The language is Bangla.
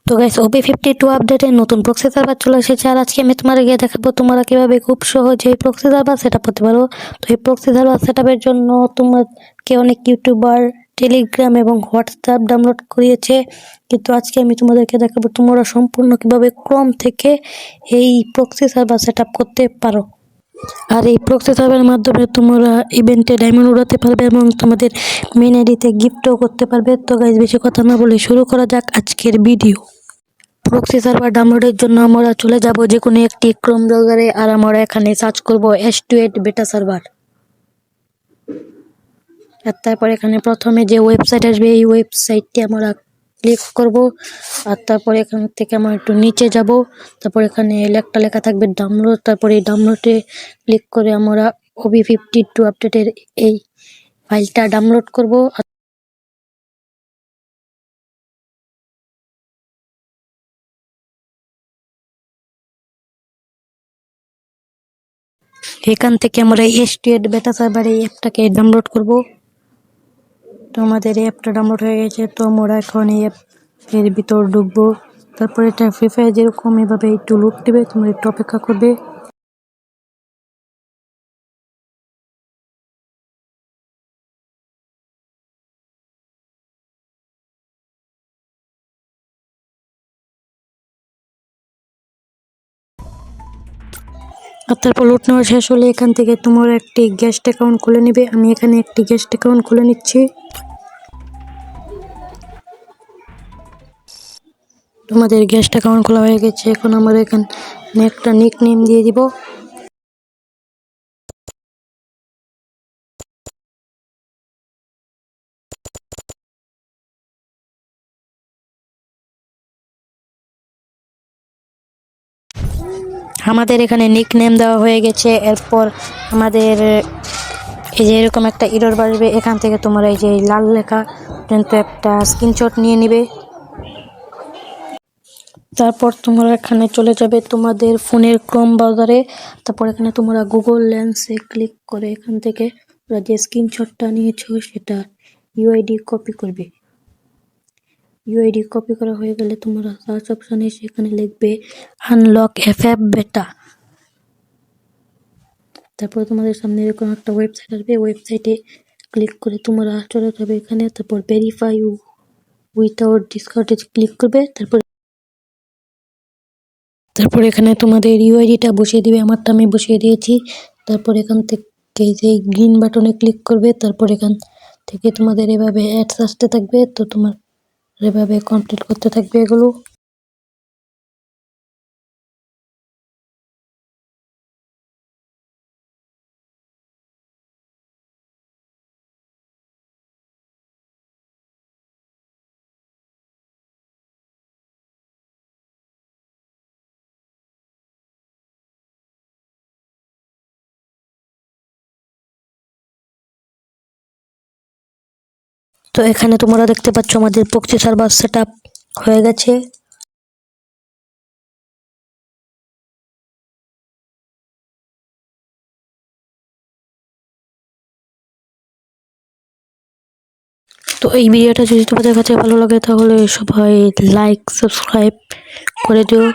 তো গাইস, OP52 আপডেটের নতুন প্রক্সি সার্ভার চলে এসেছে। আর আজকে আমি তোমাদেরকে দেখাবো তোমরা কিভাবে খুব সহজে এই প্রক্সি সার্ভার সেটআপ করতে পারো। তো এই প্রক্সি সার্ভার সেটআপের জন্য তোমাকে অনেক ইউটিউবার টেলিগ্রাম এবং হোয়াটসঅ্যাপ ডাউনলোড করিয়েছে, কিন্তু আজকে আমি তোমাদেরকে দেখাবো তোমরা সম্পূর্ণ কিভাবে ক্রোম থেকে এই প্রক্সি সার্ভার সেটআপ করতে পারো। আর এই প্রক্সি সার্ভারের মাধ্যমে তোমরা ইভেন্টে ডায়মন্ড উড়াতে পারবে এবং তোমাদের মেন আইডিতে গিফটও করতে পারবে। তো গাইস, বেশি কথা না বলে শুরু করা যাক আজকের ভিডিও। প্রক্সি সার্ভার ডাউনলোডের জন্য আমরা চলে যাব যে কোনো একটি ক্রোম ব্রাউজারে, আর আমরা এখানে সার্চ করব H28 বেটা সার্ভার। আর তারপর এখানে প্রথমে যে ওয়েবসাইট আসবে এই ওয়েবসাইটটি আমরা ক্লিক করব। আর তারপর এখান থেকে আমরা একটু নিচে যাব, তারপর এখানে একটা লেখা থাকবে ডাউনলোড। তারপর এই ডাউনলোডে ক্লিক করে আমরা OP52 আপডেটের এই ফাইলটা ডাউনলোড করব। এখান থেকে আমরা H28 বেটা সার্ভার এই অ্যাপটাকে ডাউনলোড করব। তো আমাদের এই অ্যাপটা ডাউনলোড হয়ে গেছে। তো আমরা এখন এই অ্যাপের ভিতর ঢুকবো। তারপর এটা ফ্রি ফায়ার যেরকম এভাবে একটু লুট দেবে, তোমরা একটু অপেক্ষা করবে। আর তারপর লুট নেওয়া শেষ হলে এখান থেকে তোমরা একটি গেস্ট অ্যাকাউন্ট খুলে নিবে। আমি এখানে একটি গেস্ট অ্যাকাউন্ট খুলে নিচ্ছি। তোমাদের গেস্ট অ্যাকাউন্ট খোলা হয়ে গেছে। এখন আমরা এখানে একটা নিক নেম দিয়ে দিব। আমাদের এখানে নিক নেম দেওয়া হয়ে গেছে। এরপর আমাদের এই যে এরকম একটা এরর আসবে, এখান থেকে তোমরা এই যে লাল লেখা কিন্তু একটা স্ক্রিনশট নিয়ে নিবে। তারপর তোমরা এখানে চলে যাবে তোমাদের ফোনের ক্রোম ব্রাউজারে। তারপর এখানে তোমরা গুগল লেন্সে ক্লিক করে এখান থেকে তোমরা যে স্ক্রিনশটটা নিয়েছো সেটা ইউআইডি কপি করবে। ইউআইডি কপি করা হয়ে গেলে তোমরা সার্চ অপশনে সেখানে লিখবে আনলক FF বেটা। তারপর তোমাদের সামনে এরকম একটা ওয়েবসাইট আসবে, ওয়েবসাইটে ক্লিক করে তোমরা চলে যাবে এখানে। তারপর ভেরিফাই উইথাউট ডিসকাউন্টে ক্লিক করবে। তারপর এখানে তোমাদের ইউআইডিটা বসিয়ে দিবে। আমারটা আমি বসিয়ে দিয়েছি। তারপর এখান থেকে যে গ্রিন বাটনে ক্লিক করবে। তারপর এখান থেকে তোমাদের এভাবে অ্যাডস আসতে থাকবে। তো তোমার এভাবে কমপ্লিট করতে থাকবে এগুলো। তো এখানে তোমরা দেখতে পাচ্ছ আমাদের প্রক্সি সার্ভার সেটআপ হয়ে গেছে। তো এই ভিডিওটা যদি তোমাদের কাছে ভালো লাগে তাহলে সবাই লাইক সাবস্ক্রাইব করে দিও।